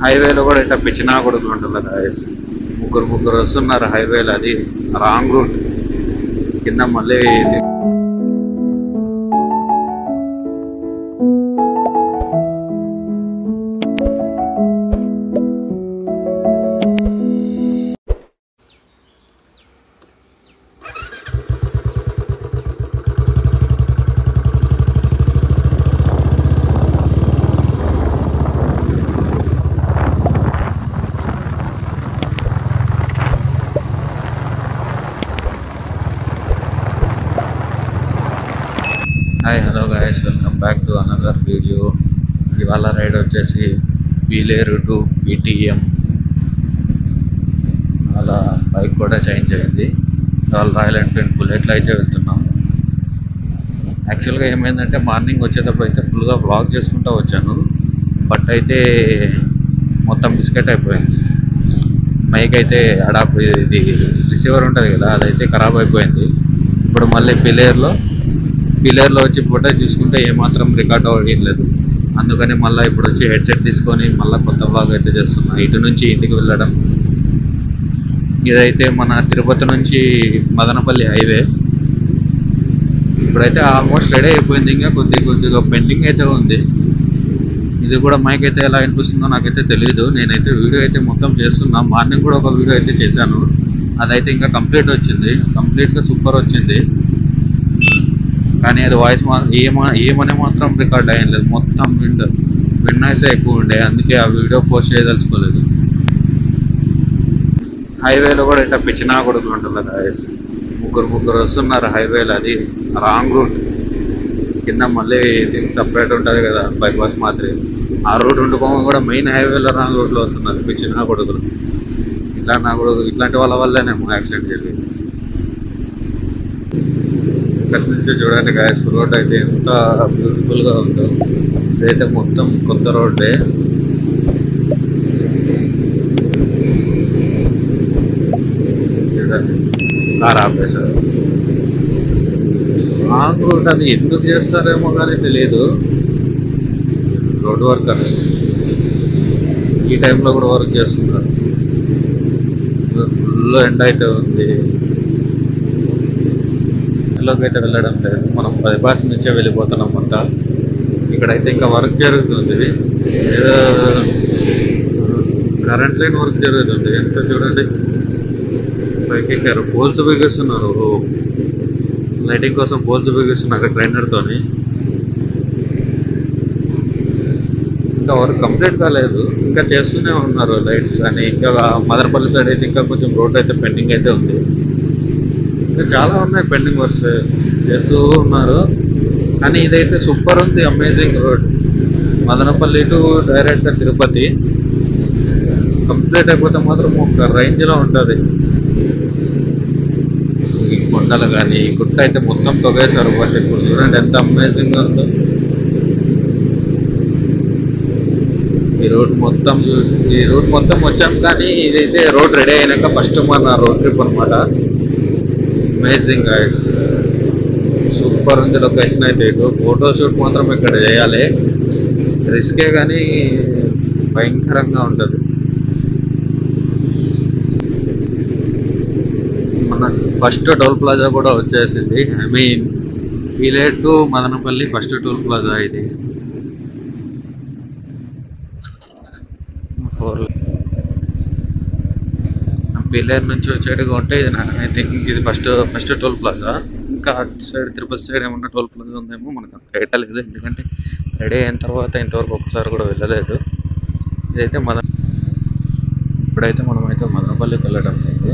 హైవేలో కూడా ఇట్లా పిచ్చినా కొడుకులు ఉంటుంది గాయస్. ముగ్గురు వస్తున్నారు హైవేలో, అది రాంగ్ రూట్. కింద మళ్ళీ hi hello guys, welcome back to another video. ఇవాళ రైడ్ వచ్చేసి పీలేరు టు పీటీఎం. అలా బైక్ కూడా చేంజ్ అయింది. ఇవాళ రాయల్ ఎన్ఫీల్డ్ బుల్లెట్లో అయితే వెళ్తున్నాం. యాక్చువల్గా ఏమైందంటే మార్నింగ్ వచ్చేటప్పుడు అయితే ఫుల్గా వ్లాగ్ చేసుకుంటూ వచ్చాను. బట్ అయితే మొత్తం బిస్కెట్ అయిపోయింది. మైక్ అయితే అడాప్, ఇది రిసీవర్ ఉంటుంది కదా, అదైతే ఖరాబ్ అయిపోయింది. ఇప్పుడు మళ్ళీ పిల్లర్లో వచ్చి ఫుటేజ్ చూసుకుంటే ఏమాత్రం రికార్డ్ అవ్వట్లేదు. అందుకని మళ్ళీ ఇప్పుడు వచ్చి హెడ్సెట్ తీసుకొని మళ్ళీ కొత్త వ్లాగ్ అయితే చేస్తున్నా. ఇటు నుంచి ఇంటికి వెళ్ళడం. ఇదైతే మన తిరుపతి నుంచి మదనపల్లి హైవే. ఇప్పుడైతే ఆల్మోస్ట్ రెడీ అయిపోయింది. ఇంకా కొద్దిగా పెండింగ్ అయితే ఉంది. ఇది కూడా మైక్ అయితే ఎలా అనిపిస్తుందో నాకైతే తెలియదు. నేనైతే వీడియో అయితే మొత్తం చేస్తున్నా. మార్నింగ్ కూడా ఒక వీడియో అయితే చేశాను. అదైతే ఇంకా కంప్లీట్గా సూపర్ వచ్చింది. కానీ అది వాయిస్ ఏమనే మాత్రం రికార్డ్ అయ్యలేదు. మొత్తం విండ్ నాయిసే ఎక్కువ ఉండే, అందుకే ఆ వీడియో పోస్ట్ చేయదలుచుకోలేదు. హైవేలో కూడా ఇట్లా పిచ్చినా కొడుకులు ఉంటుంది గాయస్. ముగ్గురు వస్తున్నారు హైవేలో, అది రాంగ్ రూట్. కింద మళ్ళీ దీనికి సపరేట్ ఉంటుంది కదా, బైపాస్ మాదిరి. ఆ రూట్ ఉండుకోమని కూడా మెయిన్ హైవేలో రాంగ్ రూట్లో వస్తున్నారు పిచ్చినా కొడుకులు. ఇట్లాంటి వాళ్ళ వల్లేనేమో యాక్సిడెంట్ జరిగింది. ఇక్కడ నుంచి చూడండి గాయస్, రోడ్ అయితే ఎంత బ్యూటిఫుల్గా ఉందో. ఇదైతే మొత్తం కొత్త రోడ్డే. చూడండి, కార్ ఆపేశారు. రాంగ్ రూట్ అది ఎందుకు చేస్తారేమో కానీ తెలియదు. రోడ్ వర్కర్స్ ఈ టైంలో కూడా వర్క్ చేస్తున్నారు. ఫుల్ ఎండ అయితే ఉంది. లోకి అయితే వెళ్ళడం లేదు, మనం బైపాస్ నుంచే వెళ్ళిపోతున్నాం అంతా. ఇక్కడైతే ఇంకా వర్క్ జరుగుతుంది. ఏదో కరెంట్ లైన్ వర్క్ జరుగుతుంది. ఎంత చూడండి, పైకి ఎక్కారు, పోల్స్ బిగిస్తున్నారు. లైటింగ్ కోసం పోల్స్ బిగిస్తున్నారు ట్రైనర్తోని. ఇంకా వర్క్ కంప్లీట్ కాలేదు, ఇంకా చేస్తూనే ఉన్నారు లైట్స్ కానీ. ఇంకా మదనపల్లి సైడ్ అయితే ఇంకా కొంచెం రోడ్ అయితే పెండింగ్ అయితే ఉంది. చాలా ఉన్నాయి పెండింగ్ వర్క్స్, చేస్తూ ఉన్నారు. కానీ ఇదైతే సూపర్ ఉంది, amazing road. Madanapalle to direct Tirupati complete అయిపోతే మాత్రం ఒక రేంజ్లో ఉంటుంది. ఈ కొండలు కానీ ఈ గుట్ట అయితే మొత్తం తొగేశారు. బట్ ఇప్పుడు చూడండి ఎంత అమేజింగ్గా ఉందో. ఈ రూట్ మొత్తం వచ్చాం. కానీ ఇదైతే రోడ్ రెడీ అయినాక ఫస్ట్ మన రోడ్ ట్రిప్ అనమాట. అమేజింగ్ గైస్, సూపర్ ఉంది లొకేషన్ అయితే. ఫోటో షూట్ మాత్రం ఇక్కడ చేయాలి, రిస్కే కానీ భయంకరంగా ఉంటుంది. మన ఫస్ట్ టోల్ ప్లాజా కూడా వచ్చేసింది. I mean Peeleru to Madanapalle first toll plaza ఇది. పీలేరు నుంచి వచ్చేట్టుగా ఉంటే ఇది ఐ థింక్ ఇది ఫస్ట్ టోల్ ప్లాజా. ఇంకా అటు సైడ్ తిరుపతి సైడ్ ఏమన్నా టోల్ ప్లాజా ఉందేమో మనకు అంత ఐడియా లేదు, ఎందుకంటే రెడీ అయిన తర్వాత ఇంతవరకు ఒకసారి కూడా వెళ్ళలేదు. ఇదైతే ఇప్పుడైతే మనమైతే మదనపల్లికి వెళ్ళడం లేదు,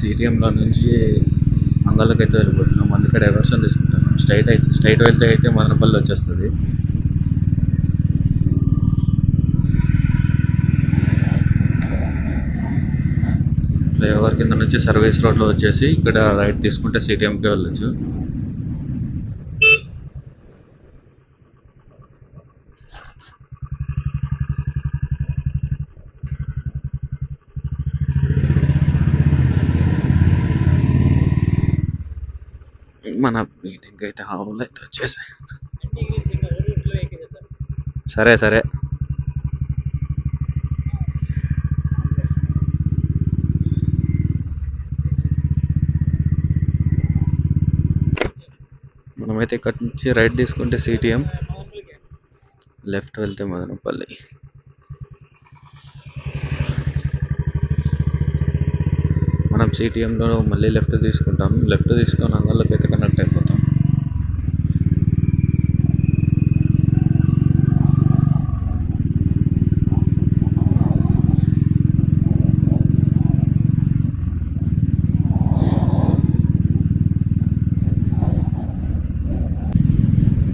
సిటిఎంలో నుంచి అంగళ్ళకి అయితే వెళ్ళిపోతున్నాం. అందుకే డైవర్షన్ తీసుకుంటాను. స్ట్రైట్ వెళ్తే అయితే మదనపల్లి వచ్చేస్తుంది. ఫ్లైఓవర్ కింద నుంచి సర్వీస్ రోడ్లో వచ్చేసి ఇక్కడ రైట్ తీసుకుంటే సిటిఎంకి వెళ్ళొచ్చు. మన మీటింగ్ అయితే హాల్ అయితే వచ్చేసాయి. సరే మనమైతే ఇక్కడ నుంచి రైట్ తీసుకుంటే సిటిఎం, లెఫ్ట్ వెళ్తే మదనపల్లి. మనం సిటిఎంలో మళ్ళీ లెఫ్ట్ తీసుకుంటాం. లెఫ్ట్ తీసుకొని అంగల్లోకి అయితే కనెక్ట్ అయిపోతాం.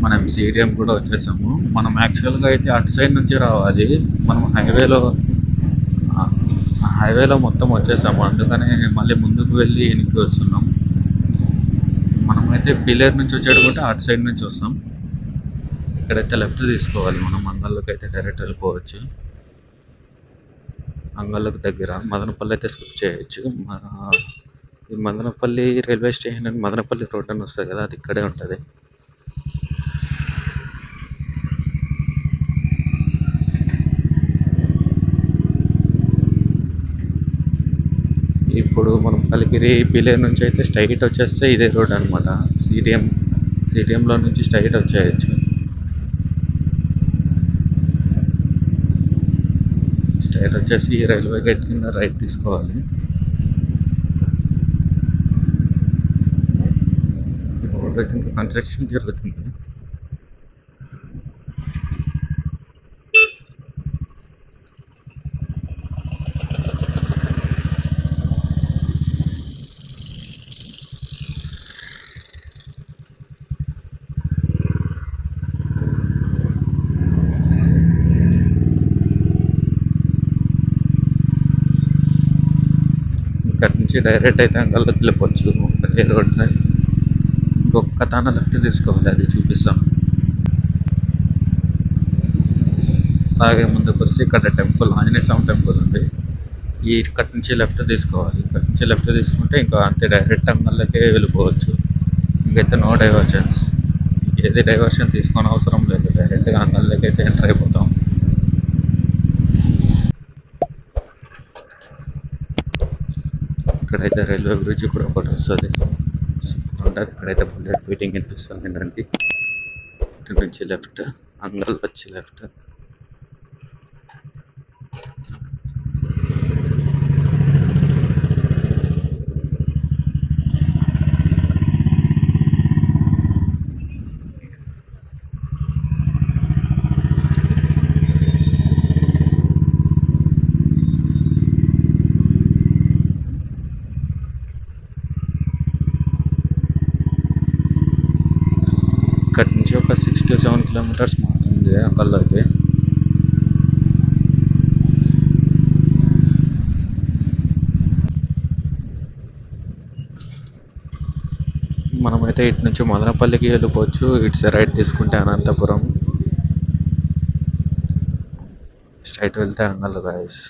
మనం సిటిఎం కూడా వచ్చేసాము. మనం యాక్చువల్గా అయితే అటు సైడ్ నుంచి రావాలి. మనం హైవేలో మొత్తం వచ్చేసాము. అందుకనే మళ్ళీ ముందుకు వెళ్ళి వెనక్కి వస్తున్నాం. మనమైతే పిల్లర్ నుంచి వచ్చేటప్పుడు అటు సైడ్ నుంచి వస్తాం. ఇక్కడైతే లెఫ్ట్ తీసుకోవాలి. మనం అంగల్లోకి అయితే డైరెక్ట్ వెళ్ళిపోవచ్చు. అంగల్లోకి దగ్గర మదనపల్లి అయితే స్కిప్ చేయొచ్చు. ఈ మదనపల్లి రైల్వే స్టేషన్ అని మదనపల్లి రోడ్ అని వస్తుంది కదా, అది ఇక్కడే ఉంటుంది. ఇప్పుడు మనం కలికిరి పిలేరు నుంచి అయితే స్ట్రైట్ వచ్చేస్తే ఇదే రోడ్ అనమాట. సిటిఎంలో నుంచి స్ట్రైట్ వచ్చేయచ్చు. స్ట్రైట్ వచ్చేసి ఈ రైల్వే గేట్ కింద రైట్ తీసుకోవాలి. రోడ్ అయితే ఇంకా కన్స్ట్రక్షన్ జరుగుతుంది. ఇక్కడ నుంచి డైరెక్ట్ అయితే అంగల్లోకి వెళ్ళిపోవచ్చు. ఏ రోడ్ ఇంకొక తాన లెఫ్ట్ తీసుకోవాలి, అది చూపిస్తాం. అలాగే ముందుకు వస్తే ఇక్కడ టెంపుల్, ఆంజనేయ స్వామి టెంపుల్ ఉంది. ఇక్కడ నుంచి లెఫ్ట్ తీసుకోవాలి. ఇక్కడ నుంచి లెఫ్ట్ తీసుకుంటే ఇంకా అంతే డైరెక్ట్ అంగల్లోకే వెళ్ళిపోవచ్చు. ఇంకైతే నో డైవర్షన్స్. ఏది డైవర్షన్ తీసుకోని అవసరం లేదు. డైరెక్ట్గా అంగల్లోకి అయితే ఎంటర్ అయిపోతాం. ఇక్కడైతే రైల్వే బ్రిడ్జ్ కూడా ఒకటి వస్తుంది. ఉంటుంది. ఇక్కడైతే బుల్లెట్ వెయిటింగ్ వినిపిస్తుంది ఏంటంటే ఇటు నుంచి లెఫ్ట్, అంగల్ వచ్చి లెఫ్ట్. ఇక్కడ నుంచి ఒక 6 to 7 kilometers ఉంది అంగల్లోకి. మనమైతే ఇటు నుంచి మదనపల్లికి వెళ్ళిపోవచ్చు. ఇట్స్ రైట్ తీసుకుంటే అనంతపురం, స్ట్రైట్ వెళ్తే అంగల్ గాయస్.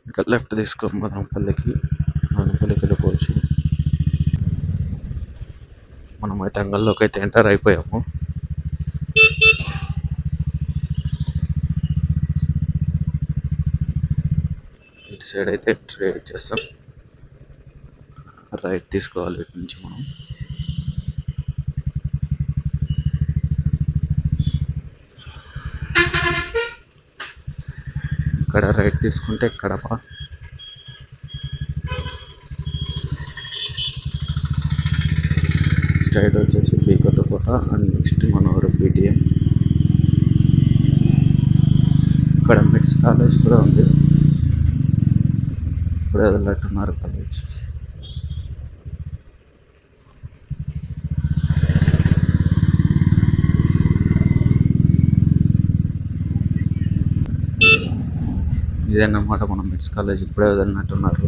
ఇంకా లెఫ్ట్ తీసుకో మదనపల్లికి వెళ్ళిపోవచ్చు. మనమైతే అంగల్లోకి అయితే ఎంటర్ అయిపోయాము. ఇటు సైడ్ అయితే ట్రేడ్ చేస్తాం. రైట్ తీసుకోవాలి ఇటు నుంచి మనం. ఇక్కడ రైట్ తీసుకుంటే కడప, స్ట్రైట్ వచ్చేసి బీకొత్తకోట అండ్ నెక్స్ట్ మనోడు పీటీఎం. ఇక్కడ మిట్స్ కాలేజ్ కూడా ఉంది. ఇప్పుడు వదిలేట్టున్నారు కాలేజ్. ఇదేనమాట మన మిట్స్ కాలేజ్, ఇప్పుడే వదిలినట్టున్నారు.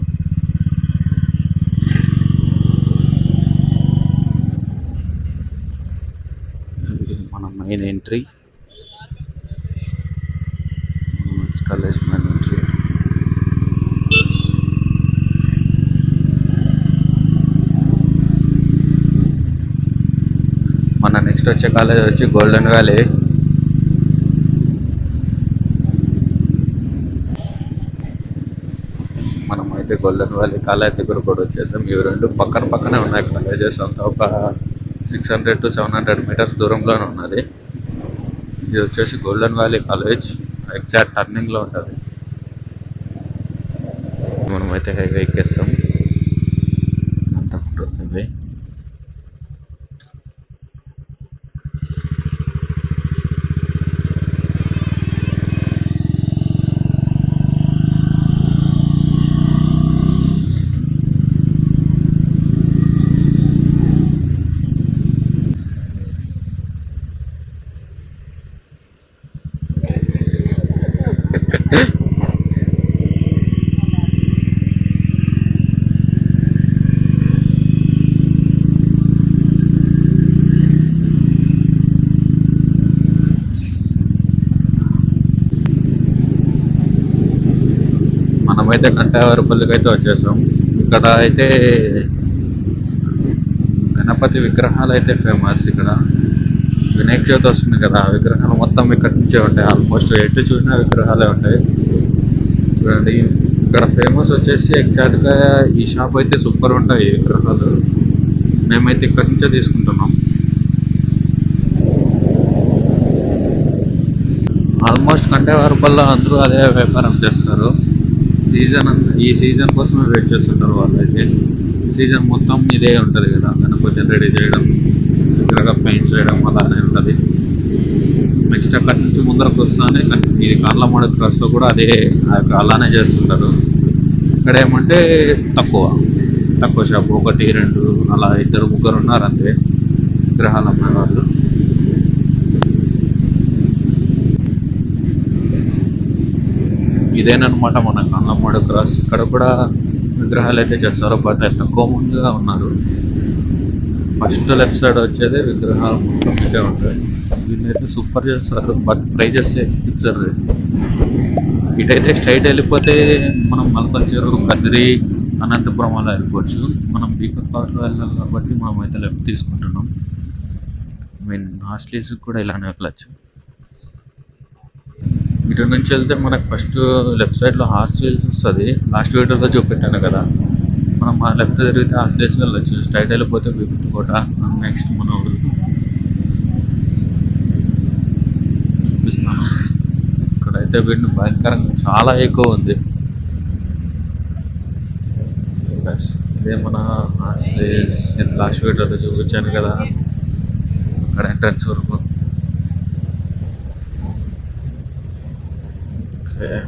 ఇది మన మెయిన్ ఎంట్రీ, మిట్స్ కాలేజ్ మెయిన్ ఎంట్రీ. మన నెక్స్ట్ వచ్చే కాలేజ్ వచ్చి గోల్డెన్ వ్యాలీ. మనం అయితే గోల్డెన్ వ్యాలీ కాలేజ్ దగ్గర కూడా వచ్చేసాం. ఇవి రెండు పక్కన పక్కనే ఉన్నాయి కాలేజెస్. అంతా ఒక 600 to 700 meters దూరంలోనే ఉన్నది. ఇది వచ్చేసి గోల్డెన్ వ్యాలీ కాలేజ్, ఎగ్జాక్ట్ టర్నింగ్లో ఉంటుంది. మనమైతే హైవే ఎక్కేస్తాం. అంతకుముందు హైవే మనమైతే కంఠావరపల్లికి అయితే వచ్చేసాం. ఇక్కడ అయితే గణపతి విగ్రహాలు అయితే ఫేమస్. ఇక్కడ వినాయక చవితి వస్తుంది కదా, ఆ విగ్రహాలు మొత్తం ఇక్కడ నుంచే ఉంటాయి. ఆల్మోస్ట్ ఎటు చూసినా విగ్రహాలే ఉంటాయి. చూడండి, ఇక్కడ ఫేమస్ వచ్చేసి ఎగ్జాక్ట్గా ఈ షాప్ అయితే సూపర్ ఉంటాయి ఈ విగ్రహాలు. మేమైతే ఇక్కడ నుంచే తీసుకుంటున్నాం. ఆల్మోస్ట్ కంఠావరపల్లిలో అందరూ అదే వ్యాపారం చేస్తారు. ఈ సీజన్ కోసమే వెయిట్ చేస్తుంటారు వాళ్ళైతే. సీజన్ మొత్తం ఇదే ఉంటుంది కదా, గణపతిని రెడీ చేయడం, విగ్రహం పెయింట్ చేయడం అలానే ఉంటుంది. నెక్స్ట్ అక్కడి నుంచి ముందరకు వస్తానే ఇది కార్లమాడ క్రాస్లో కూడా అదే అలానే చేస్తుంటారు. ఇక్కడ ఏమంటే తక్కువ షాపు, 1-2 అలా 2-3 ఉన్నారు అంతే విగ్రహాలు అమ్మే వాళ్ళు. ఇదేనమాట మన కార్లమాడ క్రాస్. ఇక్కడ కూడా విగ్రహాలు అయితే చేస్తారు, బట్ తక్కువ మందిగా ఉన్నారు. ఫస్ట్ లెఫ్ట్ సైడ్ వచ్చేది విగ్రహాలు మొత్తం ఇదే ఉంటాయి. వీళ్ళైతే సూపర్ చేస్తారు, బట్ ప్రైజెస్ ఫిక్సర్ రేట్. ఇటైతే స్ట్రైట్ వెళ్ళిపోతే మనం మల్కల్చెరు, కదిరి, అనంతపురం అలా వెళ్ళిపోవచ్చు. మనం బీకత్పాట్లో వెళ్ళాలి కాబట్టి మనం అయితే లెఫ్ట్ తీసుకుంటున్నాం. హాస్టల్స్కి కూడా ఇలానే వెళ్ళచ్చు. ఇటు నుంచి వెళ్తే మనకు ఫస్ట్ లెఫ్ట్ సైడ్లో హాస్టల్స్ వస్తుంది. లాస్ట్ వీడియోలో చూపెట్టాను కదా, మనం ఆ లెఫ్ట్ తిరిగితే హాస్టల్స్ వెళ్ళచ్చు. స్ట్రైట్ వెళ్ళిపోతే విభూతి కోట. నెక్స్ట్ మనం చూపిస్తాను. ఇక్కడైతే వీడిని భయంకరంగా చాలా ఎక్కువ ఉంది. ఇదే మన హాస్టల్స్. లాస్ట్ వీడియోలో చూపించాను కదా, అక్కడ ఎంట్రన్స్ వరకు. ఓకే.